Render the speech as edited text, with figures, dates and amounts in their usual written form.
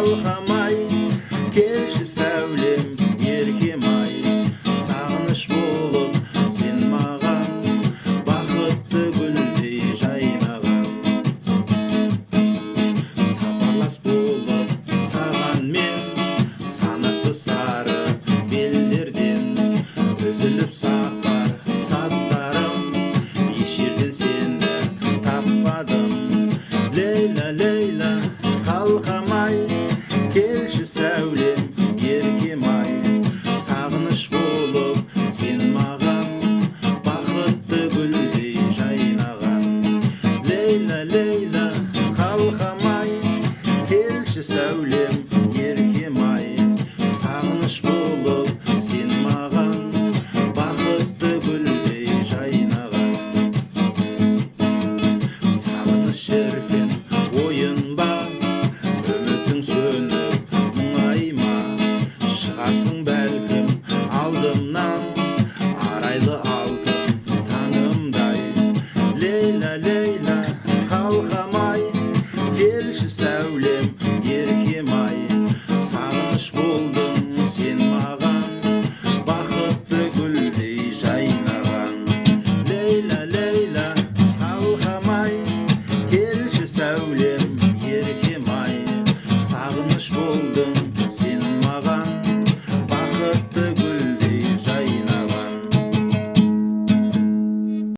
қалқамай, келші сәулем еркем ай, сағыныш болып сен маған, бақытты гүлдей жайнаған. Сапарлас болып саған мен, санасы сары белдерден, үзіліп сапар саздарым, еш жерден сенді таппадым. Лейла, лейла, қалқамай, келші сәулем еркем ай, сағыныш болып сен маған, бақытты гүлдей жайнаған. Лейла, лейла, қалқамай, келші сәулем еркем ай, сағыныш болып сен маған, бақытты гүлдей жайнаған. Сағыныш шіркін ойын ба, үмітің сөніп мұңайма, шығарсың бәлкім алдымнан, арайлы алтын таңымдай. Лейла, лейла, қалқа